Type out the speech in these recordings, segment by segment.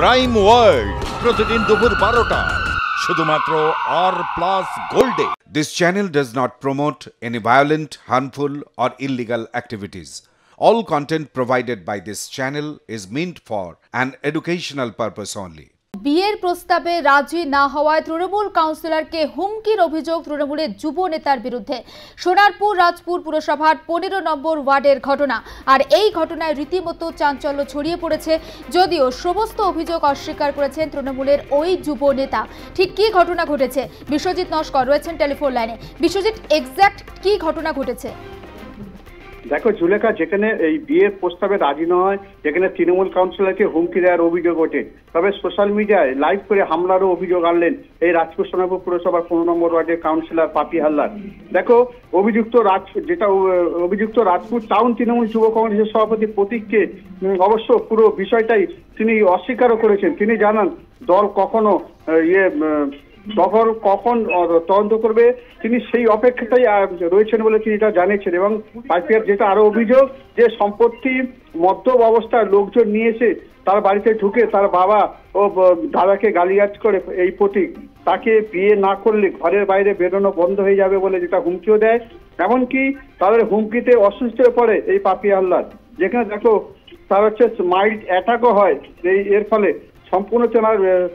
Crime world প্রতিদিন দুপুর 12টায় শুধুমাত্র R+ গোল্ডে। This channel does not promote any violent, harmful or illegal activities. All content provided by this channel is meant for an educational purpose only. বিয়ের প্রস্তাবে রাজি না হওয়ায় তৃণমূল কাউন্সিলরকে হুমকির অভিযোগ তৃণমূলের যুব নেতার বিরুদ্ধে। সোনারপুর রাজপুর পুরসভার 15 নম্বর ওয়ার্ডের ঘটনা। আর এই ঘটনায় রীতিমতো চাঞ্চল্য ছড়িয়ে পড়েছে, যদিও সমস্ত অভিযোগ অস্বীকার করেছেন তৃণমূলের ওই যুব নেতা। ঠিক কি ঘটনা ঘটেছে, বিশ্বজিৎ নস্কর রয়েছেন টেলিফোন লাইনে। বিশ্বজিৎ, এক্স্যাক্ট কি ঘটনা ঘটেছে? দেখো জুলেখা, যেখানে এই বিয়ের প্রস্তাবে রাজি নয়, যেখানে তৃণমূল কাউন্সিলরকে হুমকি দেওয়ার অভিযোগ ওঠে, তবে সোশ্যাল মিডিয়ায় লাইভ করে হামলারও অভিযোগ আনলেন এই রাজপুর সোনারপুর পুরসভার 15 নম্বর ওয়ার্ডের কাউন্সিলর পাপি হালদার। দেখো, অভিযুক্ত রাজপুর টাউন তৃণমূল যুব কংগ্রেসের সভাপতি প্রতীককে অবশ্য পুরো বিষয়টাই তিনি অস্বীকারও করেছেন। তিনি জানান দল কখনো কখন তদন্ত করবে তিনি সেই অপেক্ষাটাই রয়েছেন বলে তিনি এটা জানিয়েছেন। এবং পাইপিআর যেটা আরো অভিযোগ যে সম্পত্তি মদ্যপ অবস্থায় লোকজন নিয়ে এসে তার বাড়িতে ঢুকে তার বাবা ও দাদাকে গালিগালাজ করে এই প্রতীক, তাকে বিয়ে না করলে ঘরের বাইরে বেরোনো বন্ধ হয়ে যাবে বলে যেটা হুমকিও দেয়। এমনকি তাদের হুমকিতে অসুস্থ হয়ে পড়ে এই পাপি হালদার, যেখানে দেখো তার মাইল্ড অ্যাটাকও হয়। এর ফলে সম্পূর্ণ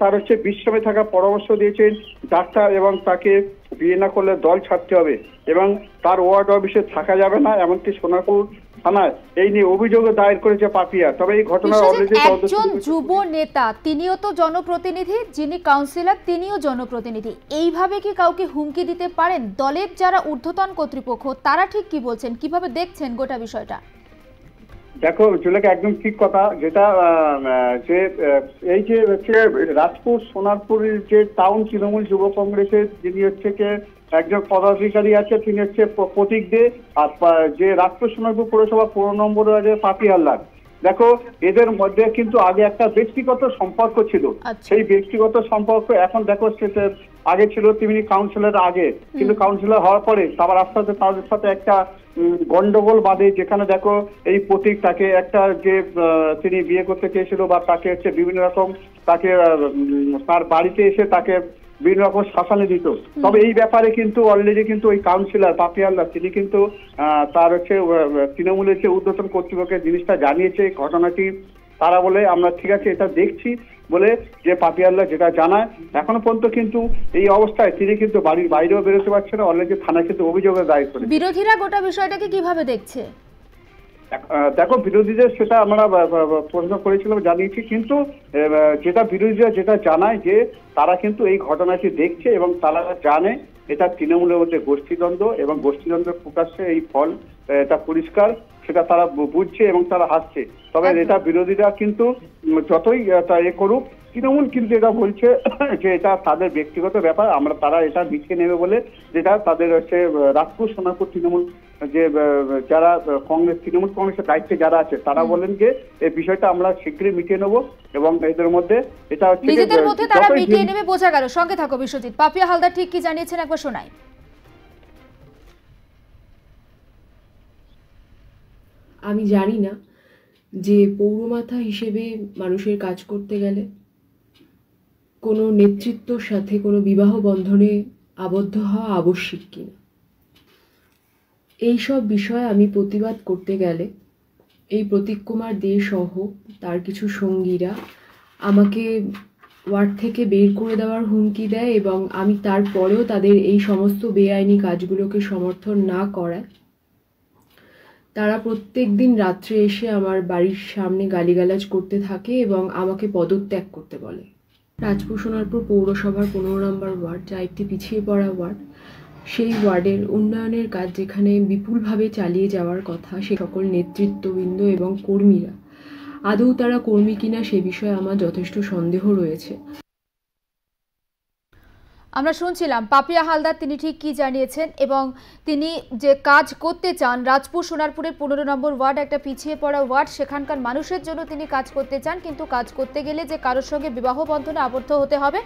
তার বিশ্রামে থাকার পরামর্শ দিয়েছেন ডাক্তার, এবং তাকে বিয়ে না করলে দল ছাড়তে হবে এবং তার ওয়ার্ড অফিসে থাকা যাবে না। এমনকি সোনারপুর থানায় এই নিয়ে অভিযোগ দায়ের করেছে পাপিয়া। তবে এই ঘটনার একজন যুব নেতা, তিনিও তো জনপ্রতিনিধি, যিনি কাউন্সিলর তিনিও জনপ্রতিনিধি, এইভাবে কি কাউকে হুমকি দিতে পারেন? দলের যারা ঊর্ধ্বতন কর্তৃপক্ষ তারা ঠিক কি বলছেন, কিভাবে দেখছেন গোটা বিষয়টা? দেখো জুলেখা, একদম ঠিক কথা, যেটা যে এই যে রাজপুর সোনারপুরের যে টাউন তৃণমূল যুব কংগ্রেসের যিনি একজন পদাধিকারী আছে, তিনি প্রতীক দে, আর যে রাজপুর সোনারপুর পুরসভা 15 নম্বর ওয়ার্ডের পাপি হালদার। দেখো, এদের মধ্যে কিন্তু আগে একটা ব্যক্তিগত সম্পর্ক ছিল। সেই ব্যক্তিগত সম্পর্ক এখন দেখো আগে ছিল তিনি কাউন্সিলর আগে, কিন্তু কাউন্সিলর হওয়ার পরে আবার আস্তে আস্তে তাদের সাথে একটা গন্ডগোল বাঁধে, যেখানে দেখো এই প্রতীক তাকে একটা যে তিনি বিয়ে করতে চেয়েছিল বা তাকে বিভিন্ন রকম তাকে তার বাড়িতে এসে তাকে বিভিন্ন রকম শাসানি দিত। তবে এই ব্যাপারে কিন্তু অলরেডি কিন্তু ওই কাউন্সিলর পাপি হালদার তিনি কিন্তু তার তৃণমূলের যে ঊর্ধ্বতন কর্তৃপক্ষের জিনিসটা জানিয়েছে ঘটনাটি। তারা বলে আমরা ঠিক আছে এটা দেখছি বলে যে পাপি হালদার যেটা জানায়, এখনো পর্যন্ত কিন্তু এই অবস্থায় তিনি কিন্তু বাড়ির বাইরেও বেরোতে পারছে না। অলরেডি থানায় কিন্তু অভিযোগ দায়ের করে। বিরোধীরা গোটা বিষয়টাকে কিভাবে দেখছে? দেখো, বিরোধীদের সেটা আমরা প্রশ্ন করেছিলাম, জানিয়েছি, কিন্তু যেটা বিরোধীরা যেটা জানায় যে তারা কিন্তু এই ঘটনাটি দেখছে এবং তারা জানে এটা তৃণমূলের মধ্যে গোষ্ঠীদ্বন্দ্ব, এবং গোষ্ঠীদ্বন্দ্বের প্রকাশ্যে এই ফল এটা পরিষ্কার, সেটা তারা বুঝছে এবং তারা হাসছে। তবে এটা বিরোধীরা কিন্তু যতই করুক, তৃণমূল কিন্তু এটা বলছে যে এটা তাদের ব্যক্তিগত ব্যাপার, তারা এটা মিটিয়ে নেবে বলে, যেটা তাদের রাজপুর সোনারপুর তৃণমূল যে যারা তৃণমূল কংগ্রেসের দায়িত্বে যারা আছে তারা বলেন যে এই বিষয়টা আমরা শীঘ্রই মিটিয়ে নেবো এবং এদের মধ্যে এটা নিজেদের মধ্যে তারা মিটিয়ে নেবে, বোঝা গেল। সঙ্গে থাকো বিশ্বজিৎ। পাপিয়া হালদার ঠিক কি জানিয়েছেন একবার শোনাই। আমি জানি না যে পৌরমাথা হিসেবে মানুষের কাজ করতে গেলে কোনো নেতৃত্বর সাথে কোনো বিবাহ বন্ধনে আবদ্ধ হওয়া আবশ্যিক কিনা। এই সব বিষয়ে আমি প্রতিবাদ করতে গেলে এই প্রতীক কুমার দে সহ তার কিছু সঙ্গীরা আমাকে ওয়ার্ড থেকে বের করে দেওয়ার হুমকি দেয়, এবং আমি তারপরেও তাদের এই সমস্ত বেআইনি কাজগুলোকে সমর্থন না করায় তারা প্রত্যেক দিন রাত্রে এসে আমার বাড়ির সামনে গালিগালাজ করতে থাকে এবং আমাকে পদত্যাগ করতে বলে। রাজপুর সোনারপুর পৌরসভার 15 নম্বর ওয়ার্ড, যা একটি পিছিয়ে পড়া ওয়ার্ড, সেই ওয়ার্ডের উন্নয়নের কাজ যেখানে বিপুলভাবে চালিয়ে যাওয়ার কথা, সে সকল নেতৃত্ববৃন্দ এবং কর্মীরা আদৌ তারা কর্মী কিনা সে বিষয়ে আমার যথেষ্ট সন্দেহ রয়েছে। আমরা শুনছিলাম পাপিয়া হালদার তিনি ঠিক কি জানিয়েছেন এবং তিনি যে কাজ করতে চান রাজপুর সোনারপুরের 15 নম্বর ওয়ার্ড একটা পিছিয়ে পড়া ওয়ার্ড, সেখানকার মানুষের জন্য তিনি কাজ করতে চান, কিন্তু কাজ করতে গেলে যে কারোর সঙ্গে বিবাহ বন্ধনে আবদ্ধ হতে হবে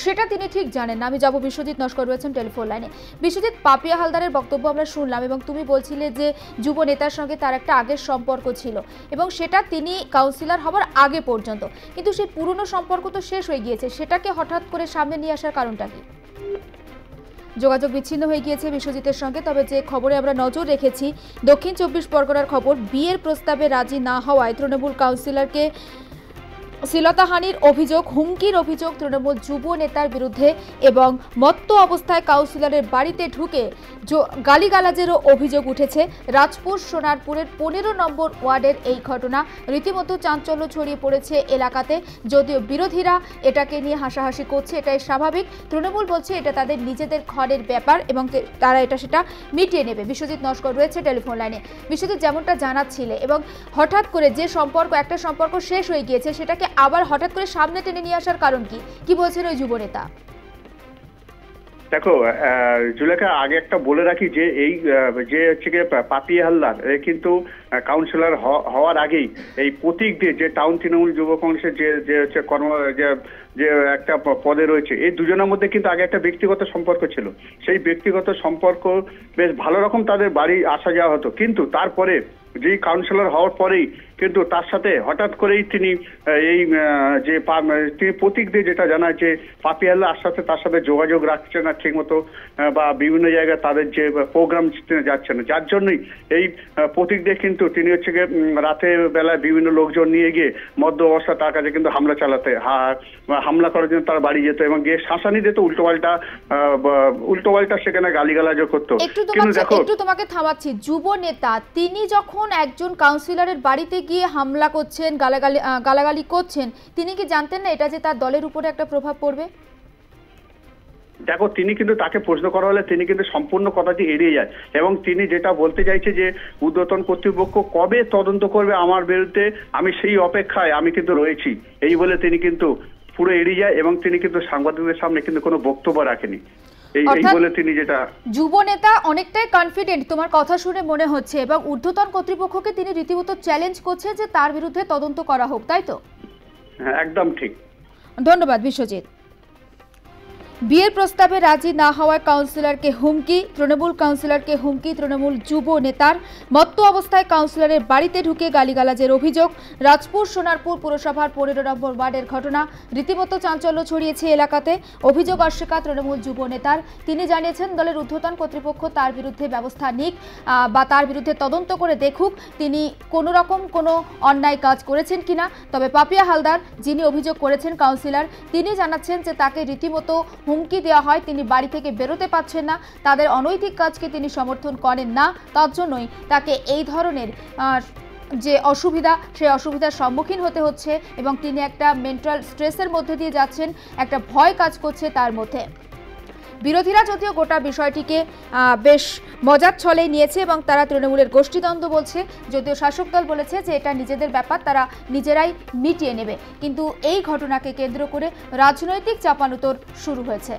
সেটা তিনি ঠিক জানেন না। আমি যাব বিশ্বজিৎ নস্কর রয়েছেন টেলিফোন লাইনে। বিশ্বজিৎ, পাপিয়া হালদারের বক্তব্য আমরা শুনলাম এবং তুমি বলছিলে যে যুব নেতার সঙ্গে তার একটা আগের সম্পর্ক ছিল এবং সেটা তিনি কাউন্সিলর হবার আগে পর্যন্ত, কিন্তু সেই পুরনো সম্পর্ক তো শেষ হয়ে গিয়েছে, সেটাকে হঠাৎ করে সামনে নিয়ে আসার কারণটা কি? যোগাযোগ বিচ্ছিন্ন হয়ে গিয়েছে বিশ্বজিতের সঙ্গে। তবে যে খবরে আমরা নজর রেখেছি, দক্ষিণ 24 পরগনার খবর, বিয়ের প্রস্তাবে রাজি না হওয়ায় তৃণমূল কাউন্সিলরকে শ্লীলতাহানির অভিযোগ, হুমকির অভিযোগ তৃণমূল যুব নেতার বিরুদ্ধে এবং মত্ত অবস্থায় কাউন্সিলরের বাড়িতে ঢুকে গালিগালাজেরও অভিযোগ উঠেছে। রাজপুর সোনারপুরের 15 নম্বর ওয়ার্ডের এই ঘটনা রীতিমতো চাঞ্চল্য ছড়িয়ে পড়েছে এলাকাতে। যদিও বিরোধীরা এটাকে নিয়ে হাসাহাসি করছে, এটাই স্বাভাবিক। তৃণমূল বলছে এটা তাদের নিজেদের ঘরের ব্যাপার এবং তারা সেটা মিটিয়ে নেবে। বিশ্বজিৎ নস্কর রয়েছে টেলিফোন লাইনে। বিশ্বজিৎ, যেমনটা জানাচ্ছিলে এবং হঠাৎ করে যে সম্পর্ক, একটা সম্পর্ক শেষ হয়ে গিয়েছে সেটাকে আবার হঠাৎ করে সামনে টেনে নিয়ে আসার কারণ কি বলছেন ওই যুব নেতা? দেখো জুলেখা, আগে একটা বলে রাখি যে এই যে হচ্ছে গিয়ে পাপিয়া হালদার কিন্তু কাউন্সিলর হওয়ার আগেই এই প্রতীক দিয়ে যে টাউন তৃণমূল যুব কংগ্রেসের যে হচ্ছে যে একটা পদে রয়েছে, এই দুজনের মধ্যে কিন্তু আগে একটা ব্যক্তিগত সম্পর্ক ছিল। সেই ব্যক্তিগত সম্পর্ক বেশ ভালো রকম তাদের বাড়ি আসা যাওয়া হতো, কিন্তু তারপরে যেই কাউন্সিলর হওয়ার পরেই কিন্তু তার সাথে হঠাৎ করেই তিনি এই যে তিনি প্রতীক দিয়ে যেটা জানায় যে পাপিয়া হালদার সাথে তার সাথে যোগাযোগ রাখছে না ঠিক মতো, বা বিভিন্ন জায়গায় তাদের যে প্রোগ্রাম যাচ্ছে না, যার জন্যই এই প্রতীক দিয়ে কিন্তু তিনি হচ্ছে গিয়ে রাতের বেলায় বিভিন্ন লোকজন নিয়ে গিয়ে মধ্য অবস্থা তার কাছে কিন্তু হামলা করার জন্য তার বাড়ি যেত এবং গিয়ে শাসানি দিত, উল্টোপাল্টা সেখানে গালিগালাজও করতো। একটু তোমাকে থামাচ্ছি, যুব নেতা তিনি যখন একজন কাউন্সিলরের বাড়িতে গিয়ে হামলা করছেন, গালাগালি করছেন, তিনি কি জানতেন না এটা যে তার দলের উপরে একটা প্রভাব পড়বে? দেখো, তিনি কিন্তু তাকে প্রশ্ন করা হলে তিনি কিন্তু সম্পূর্ণ কথাটি এড়িয়ে যায় এবং তিনি যেটা বলতে চাইছে যে ঊর্ধ্বতন কর্তৃপক্ষ কবে তদন্ত করবে আমার বিরুদ্ধে, আমি সেই অপেক্ষায় আমি কিন্তু রয়েছি, এই বলে তিনি কিন্তু পুরো এড়িয়ে যায় এবং তিনি কিন্তু সাংবাদিকদের সামনে কিন্তু কোনো বক্তব্য রাখেনি। এই বলে তিনি যেটা যুব নেতা অনেকটাই কনফিডেন্ট তোমার কথা শুনে মনে হচ্ছে এবং ঊর্ধ্বতন কর্তৃপক্ষকে তিনি রীতিমতো চ্যালেঞ্জ করছে যে তার বিরুদ্ধে তদন্ত করা হোক, তাই তো? হ্যাঁ, একদম ঠিক। ধন্যবাদ বিশ্বজিৎ। বিয়ের প্রস্তাবে রাজি না হওয়ায় কাউন্সিলরকে হুমকি, তৃণমূল কাউন্সিলরকে হুমকি তৃণমূল যুব নেতার। মত্ত অবস্থায় কাউন্সিলরের বাড়িতে ঢুকে গালিগালাজের অভিযোগ। রাজপুর সোনারপুর পুরসভার 15 নম্বর ওয়ার্ডের ঘটনা রীতিমতো চাঞ্চল্য ছড়িয়েছে এলাকাতে। অভিযোগ অস্বীকার তৃণমূল যুব নেতার। তিনি জানিয়েছেন দলের ঊর্ধ্বতন কর্তৃপক্ষ তার বিরুদ্ধে ব্যবস্থা নিক বা তার বিরুদ্ধে তদন্ত করে দেখুক তিনি কোনো রকম কোনো অন্যায় কাজ করেছেন কিনা। তবে পাপিয়া হালদার যিনি অভিযোগ করেছেন কাউন্সিলর, তিনি জানাচ্ছেন যে তাকে রীতিমতো হুমকি দেওয়া হয়, তিনি বাড়ি থেকে বেরোতে পারছেন না, তাদের অনৈতিক কাজকে তিনি সমর্থন করেন না, তার জন্যই তাকে এই ধরনের যে অসুবিধা সেই অসুবিধার সম্মুখীন হতে হচ্ছে এবং তিনি একটা মেন্টাল স্ট্রেসের মধ্যে দিয়ে যাচ্ছেন, একটা ভয় কাজ করছে তার মধ্যে। বিরোধীরা যদিও গোটা বিষয়টিকে বেশ মজার ছলে নিয়েছে এবং তারা তৃণমূলের গোষ্ঠীদ্বন্দ্ব বলছে, যদিও শাসক দল বলেছে যে এটা নিজেদের ব্যাপার, তারা নিজেরাই মিটিয়ে নেবে। কিন্তু এই ঘটনাকে কেন্দ্র করে রাজনৈতিক চাপানুতোর শুরু হয়েছে।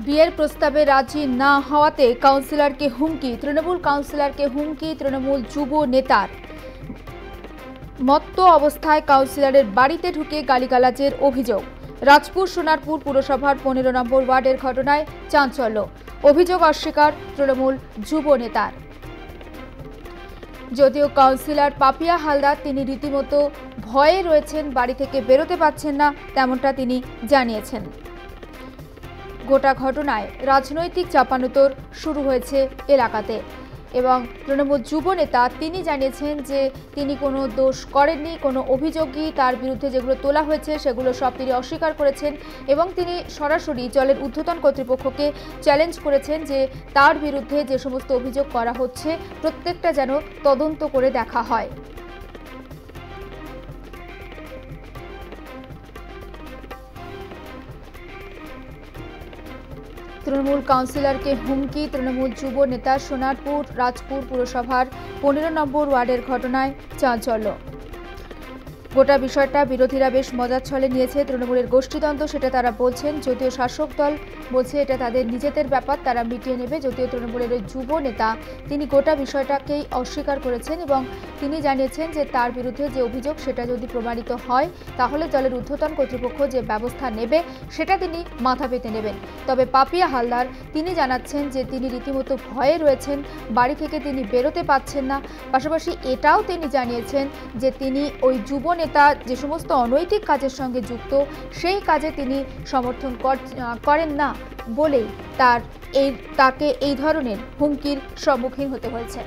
বিয়ের প্রস্তাবে রাজি না হওয়াতে কাউন্সিলরকে হুমকি, তৃণমূল কাউন্সিলরকে হুমকি তৃণমূল যুব নেতার। মত্ত অবস্থায় কাউন্সিলরের বাড়িতে ঢুকে গালিগালাজের অভিযোগ। রাজপুর সোনারপুর পুরসভার 15 নম্বর ওয়ার্ডের ঘটনায় চাঞ্চল্য। অভিযোগ অস্বীকার তৃণমূল যুব নেতার। যদিও কাউন্সিলর পাপিয়া হালদার তিনি রীতিমতো ভয়ে রয়েছেন, বাড়ি থেকে বেরোতে পারছেন না, তেমনটা তিনি জানিয়েছেন। গোটা ঘটনায় রাজনৈতিক চাপানুতোর শুরু হয়েছে এলাকাতে এবং তৃণমূল যুব নেতা তিনি জানিয়েছেন যে তিনি কোনো দোষ করেননি, কোনো অভিযোগই তার বিরুদ্ধে যেগুলো তোলা হয়েছে সেগুলো সব তিনি অস্বীকার করেছেন এবং তিনি সরাসরি দলের ঊর্ধ্বতন কর্তৃপক্ষকে চ্যালেঞ্জ করেছেন যে তার বিরুদ্ধে যে সমস্ত অভিযোগ করা হচ্ছে প্রত্যেকটা যেন তদন্ত করে দেখা হয়। তৃণমূল কাউন্সিলরকে হুমকি, তৃণমূল যুব নেতা। সোনারপুর রাজপুর পুরসভার 15 নম্বর ওয়ার্ডের ঘটনায় চাঞ্চল্য। গোটা বিষয়টা বিরোধীরা বেশ মজার ছলে নিয়েছে। তৃণমূলের গোষ্ঠীদ্বন্দ্ব সেটা তারা বলছেন, যদিও শাসক দল বলছে এটা তাদের নিজেদের ব্যাপার, তারা মিটিয়ে নেবে। যদিও তৃণমূলের ওই যুব নেতা তিনি গোটা বিষয়টাকেই অস্বীকার করেছেন এবং তিনি জানিয়েছেন যে তার বিরুদ্ধে যে অভিযোগ সেটা যদি প্রমাণিত হয় তাহলে দলের ঊর্ধ্বতন কর্তৃপক্ষ যে ব্যবস্থা নেবে সেটা তিনি মাথা পেতে নেবেন। তবে পাপিয়া হালদার তিনি জানাচ্ছেন যে তিনি রীতিমতো ভয়ে রয়েছেন, বাড়ি থেকে তিনি বেরোতে পারছেন না। পাশাপাশি এটাও তিনি জানিয়েছেন যে তিনি ওই যুব নেতা যে সমস্ত অনৈতিক কাজের সঙ্গে যুক্ত সেই কাজে তিনি সমর্থন করেন না বলেই তাকে এই ধরনের হুমকির সম্মুখীন হতে হয়েছে।